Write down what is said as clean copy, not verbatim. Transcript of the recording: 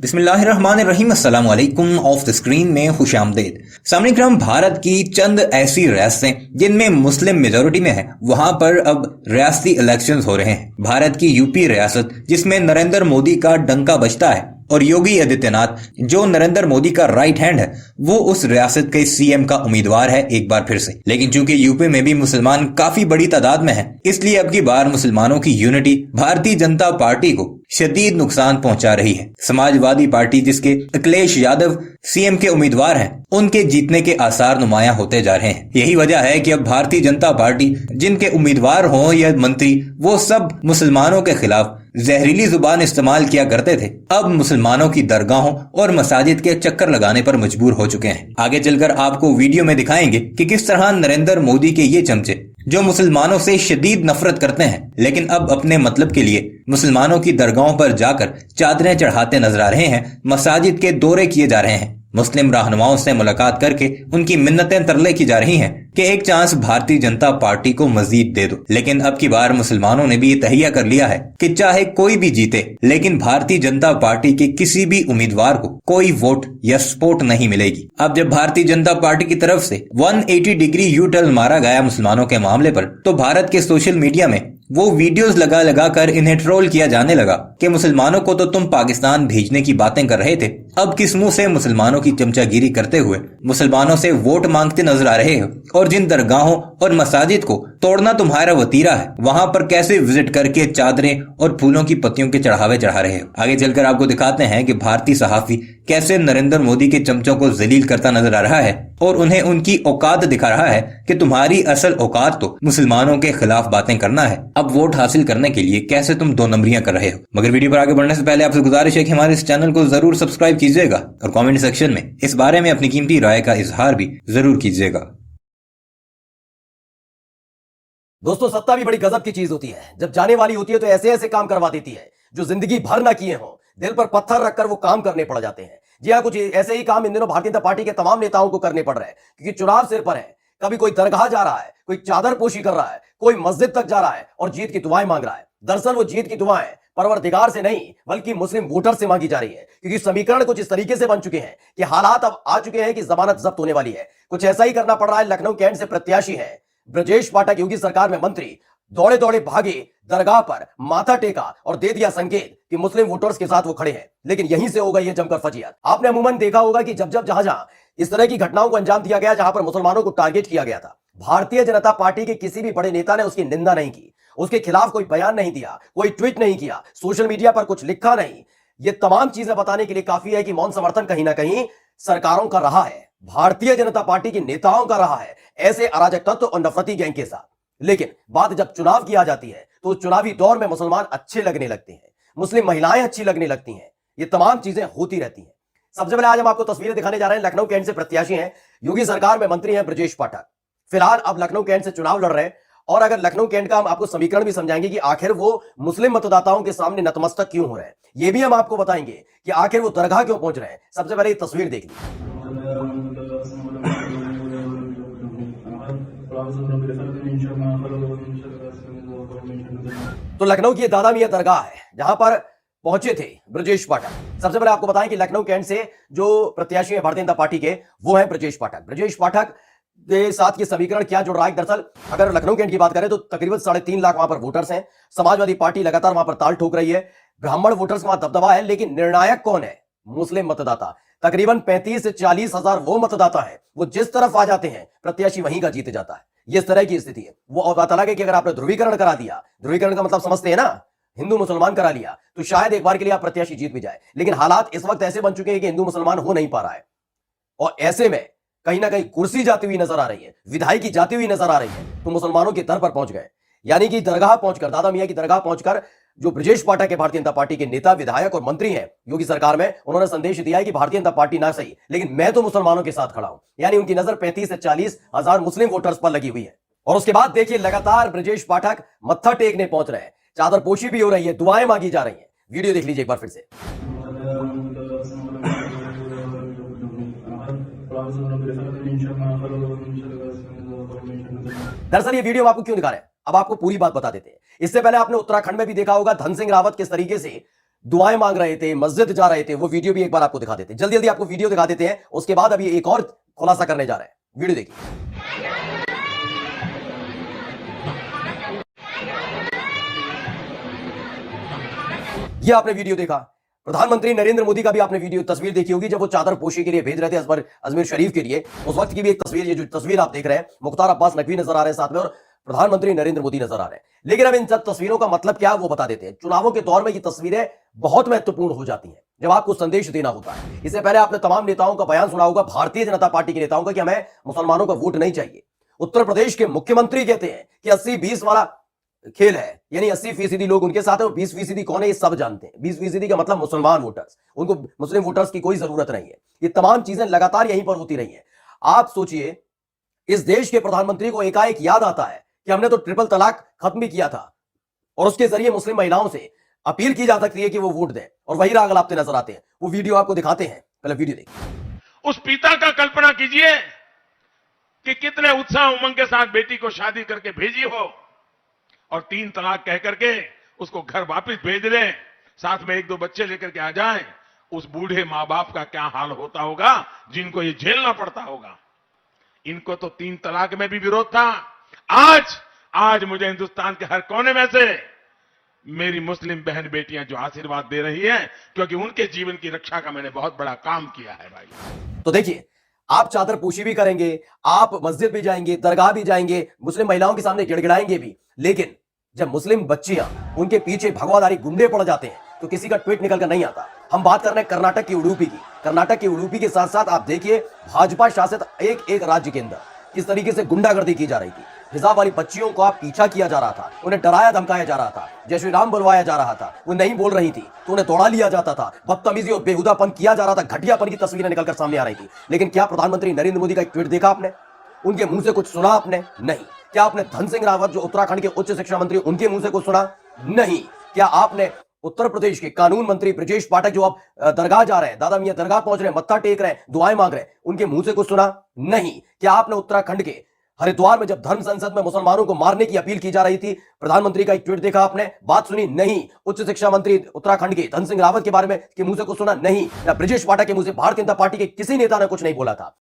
बिस्मिल्लाहिर्रहमानिर्रहीम अस्सलाम वालेकुम। ऑफ द स्क्रीन में खुशामदीद। सामने भारत की चंद ऐसी रियासतें जिनमें मुस्लिम मेजोरिटी में है, वहां पर अब रियासती इलेक्शंस हो रहे हैं। भारत की यूपी रियासत जिसमें नरेंद्र मोदी का डंका बजता है और योगी आदित्यनाथ जो नरेंद्र मोदी का राइट हैंड है, वो उस रियासत के सीएम का उम्मीदवार है एक बार फिर से। लेकिन चूंकि यूपी में भी मुसलमान काफी बड़ी तादाद में है, इसलिए अब की बार मुसलमानों की यूनिटी भारतीय जनता पार्टी को शदीद नुकसान पहुंचा रही है। समाजवादी पार्टी जिसके अखिलेश यादव सीएम के उम्मीदवार हैं, उनके जीतने के आसार नुमायां होते जा रहे हैं। यही वजह है कि अब भारतीय जनता पार्टी जिनके उम्मीदवार हों या मंत्री, वो सब मुसलमानों के खिलाफ जहरीली जुबान इस्तेमाल किया करते थे, अब मुसलमानों की दरगाहों और मसाजिद के चक्कर लगाने पर मजबूर हो चुके हैं। आगे चलकर आपको वीडियो में दिखाएंगे कि किस तरह नरेंद्र मोदी के ये चमचे जो मुसलमानों से शदीद नफरत करते हैं, लेकिन अब अपने मतलब के लिए मुसलमानों की दरगाहों पर जाकर चादरें चढ़ाते नजर आ रहे हैं, मसाजिद के दौरे किए जा रहे हैं, मुस्लिम रहनुमाओं से मुलाकात करके उनकी मिन्नतें तरले की जा रही हैं कि एक चांस भारतीय जनता पार्टी को मजीद दे दो। लेकिन अब की बार मुसलमानों ने भी ये तहिया कर लिया है कि चाहे कोई भी जीते, लेकिन भारतीय जनता पार्टी के किसी भी उम्मीदवार को कोई वोट या सपोर्ट नहीं मिलेगी। अब जब भारतीय जनता पार्टी की तरफ से 180 डिग्री यू टर्न मारा गया मुसलमानों के मामले पर, तो भारत के सोशल मीडिया में वो वीडियोस लगा कर इन्हें ट्रोल किया जाने लगा कि मुसलमानों को तो तुम पाकिस्तान भेजने की बातें कर रहे थे, अब किस मुंह से मुसलमानों की चमचागिरी करते हुए मुसलमानों से वोट मांगते नजर आ रहे हो, और जिन दरगाहों और मसाजिद को तोड़ना तुम्हारा वतीरा है, वहां पर कैसे विजिट करके चादरें और फूलों की पत्तियों के चढ़ावे चढ़ा रहे हो। आगे चलकर आपको दिखाते हैं कि भारतीय सहाफी कैसे नरेंद्र मोदी के चमचों को जलील करता नजर आ रहा है और उन्हें उनकी औकात दिखा रहा है कि तुम्हारी असल औकात तो मुसलमानों के खिलाफ बातें करना है, अब वोट हासिल करने के लिए कैसे तुम दो नंबरियां कर रहे हो। मगर वीडियो पर आगे बढ़ने से पहले आपसे गुजारिश है कि हमारे इस चैनल को जरूर सब्सक्राइब कीजिएगा और कमेंट सेक्शन में इस बारे में अपनी कीमती राय का इजहार भी जरूर कीजिएगा। दोस्तों, सत्ता भी बड़ी गजब की चीज होती है। जब जाने वाली होती है तो ऐसे ऐसे काम करवा देती है जो जिंदगी भर ना किए हों, दिल पर पत्थर रखकर वो काम करने पड़ जाते हैं। जी हाँ, कुछ ऐसे ही काम इन दिनों भारतीय जनता पार्टी के तमाम नेताओं को करने पड़ रहे हैं, क्योंकि चुनाव सिर पर है। कभी कोई दरगाह जा रहा है, कोई चादर पोशी कर रहा है, कोई मस्जिद तक जा रहा है और जीत की दुआएं मांग रहा है। दरअसल वो जीत की दुआएं परवरदिगार से नहीं बल्कि मुस्लिम वोटर से मांगी जा रही है, क्योंकि समीकरण कुछ इस तरीके से बन चुके हैं कि हालात अब आ चुके हैं कि जमानत जब्त होने वाली है। कुछ ऐसा ही करना पड़ रहा है। लखनऊ कैंट से प्रत्याशी है ब्रजेश पाठक, योगी सरकार में मंत्री, दौड़े दौड़े भागे, दरगाह पर माथा टेका और दे दिया संकेत कि मुस्लिम वोटर्स के साथ वो खड़े हैं। लेकिन यहीं से होगा ये जमकर फजियत। आपने अमूमन देखा होगा कि जब जहां जहां इस तरह की घटनाओं को अंजाम दिया गया, जहां पर मुसलमानों को टारगेट किया गया था, भारतीय जनता पार्टी के किसी भी बड़े नेता ने उसकी निंदा नहीं की, उसके खिलाफ कोई बयान नहीं दिया, कोई ट्वीट नहीं किया, सोशल मीडिया पर कुछ लिखा नहीं। ये तमाम चीजें बताने के लिए काफी है कि मौन समर्थन कहीं ना कहीं सरकारों का रहा है, भारतीय जनता पार्टी के नेताओं का रहा है, ऐसे अराजक तत्व और नफरती गैंग के साथ। लेकिन बात जब चुनाव की आ जाती है तो चुनावी दौर में मुसलमान अच्छे लगने लगते हैं, मुस्लिम महिलाएं अच्छी लगने लगती हैं, ये तमाम चीजें होती रहती हैं। सबसे पहले आज हम आपको तस्वीरें दिखाने जा रहे हैं। लखनऊ कैंट से प्रत्याशी हैं, योगी सरकार में मंत्री हैं ब्रजेश पाठक। फिलहाल अब लखनऊ कैंट से चुनाव लड़ रहे हैं। और अगर लखनऊ कैंट का हम आपको समीकरण भी समझाएंगे कि आखिर वो मुस्लिम मतदाताओं के सामने नतमस्तक क्यों हो रहे हैं, ये भी हम आपको बताएंगे कि आखिर वो दरगाह क्यों पहुंच रहे हैं। सबसे पहले ये तस्वीर देख लीजिए। तो लखनऊ की दादा मियां दरगाह है जहां पर पहुंचे थे ब्रजेश पाठक। सबसे पहले आपको बताएं कि लखनऊ कैंट से जो प्रत्याशी है भारतीय जनता पार्टी के, वो है ब्रजेश पाठक। ब्रजेश पाठक के साथ ये समीकरण क्या जुड़ रहा है? दरअसल अगर लखनऊ कैंट की बात करें तो तकरीबन 3.5 लाख वहां पर वोटर्स हैं। समाजवादी पार्टी लगातार वहां पर ताल ठोक रही है, ब्राह्मण वोटर्स का वहां दबदबा है, लेकिन निर्णायक कौन है? मुस्लिम मतदाता। तकरीबन 35 से 40 हजार वो मतदाता है, वो जिस तरफ आ जाते हैं प्रत्याशी वहीं का जीत जाता है। ये इस तरह की स्थिति है। वो और बात अलग है कि अगर आपने ध्रुवीकरण करा दिया, ध्रुवीकरण का मतलब समझते हैं ना, हिंदू मुसलमान करा लिया, तो शायद एक बार के लिए आप प्रत्याशी जीत भी जाए। लेकिन हालात इस वक्त ऐसे बन चुके हैं कि हिंदू मुसलमान हो नहीं पा रहा है, और ऐसे में कहीं ना कहीं कुर्सी जाती हुई नजर आ रही है, विधायकी जाती हुई नजर आ रही है, तो मुसलमानों के दर पर पहुंच गए। यानी कि दरगाह पहुंचकर, दादा मियां की दरगाह पहुंचकर जो ब्रजेश पाठक के भारतीय जनता पार्टी के नेता, विधायक और मंत्री हैं योगी सरकार में, उन्होंने संदेश दिया है कि भारतीय जनता पार्टी ना सही, लेकिन मैं तो मुसलमानों के साथ खड़ा हूं। यानी उनकी नजर 35 से 40 हजार मुस्लिम वोटर्स पर लगी हुई है। और उसके बाद देखिए लगातार ब्रजेश पाठक मत्था टेकने पहुंच रहे हैं, चादर पोशी भी हो रही है, दुआएं मांगी जा रही हैं। वीडियो देख लीजिए एक बार फिर से। दरअसल ये वीडियो आपको क्यों दिखा रहे हैं, अब आपको पूरी बात बता देते हैं। इससे पहले आपने उत्तराखंड में भी देखा होगा धन सिंह रावत किस तरीके से दुआएं मांग रहे थे, मस्जिद जा रहे थे, वो वीडियो भी एक बार आपको दिखा देते हैं। जल्दी जल्दी आपको वीडियो दिखा देते हैं, उसके बाद अभी एक और खुलासा करने जा रहे हैं। वीडियो देखिए। ये आपने वीडियो देखा। प्रधानमंत्री नरेंद्र मोदी का भी आपने वीडियो तस्वीर देखी होगी, जब वो चादर पोशी के लिए भेज रहे थे अजमेर शरीफ के लिए, उस वक्त की भी एक तस्वीर, ये जो तस्वीर आप देख रहे हैं, मुख्तार अब्बास नकवी नजर आ रहे हैं साथ में और प्रधानमंत्री नरेंद्र मोदी नजर आ रहे हैं। लेकिन अब इन सब तस्वीरों का मतलब क्या है वो बता देते हैं। चुनावों के दौर में ये तस्वीरें बहुत महत्वपूर्ण हो जाती हैं, जब आपको संदेश देना होता है। इससे पहले आपने तमाम नेताओं का बयान सुना होगा, भारतीय जनता पार्टी के नेताओं का, कि हमें मुसलमानों का वोट नहीं चाहिए। उत्तर प्रदेश के मुख्यमंत्री कहते हैं कि 80-20 वाला खेल है, यानी 80% लोग उनके साथ है और 20% कौन है ये सब जानते हैं। 20% का मतलब मुसलमान वोटर्स, उनको मुस्लिम वोटर्स की कोई जरूरत नहीं है। ये तमाम चीजें लगातार यहीं पर होती रही है। आप सोचिए, इस देश के प्रधानमंत्री को एकाएक याद आता है कि हमने तो ट्रिपल तलाक खत्म भी किया था और उसके जरिए मुस्लिम महिलाओं से अपील की जा सकती है कि वो वोट दें, और वही राग अलापते नजर आते हैं। वो वीडियो आपको दिखाते हैं, पहले वीडियो देखिए। उस पिता का कल्पना कीजिए कि कितने उत्साह उमंग के साथ बेटी को शादी करके भेजी हो और 3 तलाक कह करके उसको घर वापस भेज दें, साथ में 1-2 बच्चे लेकर के आ जाएं। उस बूढ़े मां बाप का क्या हाल होता होगा, जिनको ये झेलना पड़ता होगा। इनको तो 3 तलाक में भी विरोध था। आज मुझे हिंदुस्तान के हर कोने में से मेरी मुस्लिम बहन बेटियां जो आशीर्वाद दे रही हैं, क्योंकि उनके जीवन की रक्षा का मैंने बहुत बड़ा काम किया है भाई। तो देखिए, आप चादर पोशी भी करेंगे, आप मस्जिद भी जाएंगे, दरगाह भी जाएंगे, मुस्लिम महिलाओं के सामने गिड़गिड़ाएंगे भी, लेकिन जब मुस्लिम बच्चियां उनके पीछे भगवाधारी गुंडे पड़ जाते हैं तो किसी का ट्वीट निकल कर नहीं आता। हम बात कर रहे हैं कर्नाटक की उडुपी की। कर्नाटक की उडुपी के साथ साथ आप देखिए, भाजपा शासित एक राज्य के अंदर किस तरीके से गुंडागर्दी की जा रही थी। हिजाब वाली बच्चियों को आप पीछा किया जा रहा था, उन्हें डराया धमकाया जा रहा था, जय श्री राम बुलवाया जा रहा था, वो नहीं बोल रही थी तो उन्हें दौड़ा लिया जाता था, बदतमीजी और बेहुदापन किया जा रहा था, घटियापन की तस्वीरें निकलकर सामने आ रही थी। लेकिन क्या प्रधानमंत्री नरेंद्र मोदी का एक ट्वीट देखा आपने? उनके मुंह से कुछ सुना आपने? नहीं। क्या आपने धन सिंह रावत जो उत्तराखंड के उच्च शिक्षा मंत्री, उनके मुंह से कुछ सुना? नहीं। क्या आपने उत्तर प्रदेश के कानून मंत्री ब्रजेश पाठक जो अब दरगाह जा रहे हैं, दादा मियां दरगाह पहुंच रहे हैं, मत्था टेक रहे हैं, दुआएं मांग रहे हैं, उनके मुंह से कुछ सुना? नहीं। क्या आपने उत्तराखंड के हरिद्वार में जब धर्म संसद में मुसलमानों को मारने की अपील की जा रही थी, प्रधानमंत्री का एक ट्वीट देखा आपने? बात सुनी? नहीं। उच्च शिक्षा मंत्री उत्तराखंड के धन सिंह रावत के बारे में के मुंह से कुछ सुना? नहीं। ब्रजेश पाठक के मुंह से भारतीय जनता पार्टी के किसी नेता ने कुछ नहीं बोला था।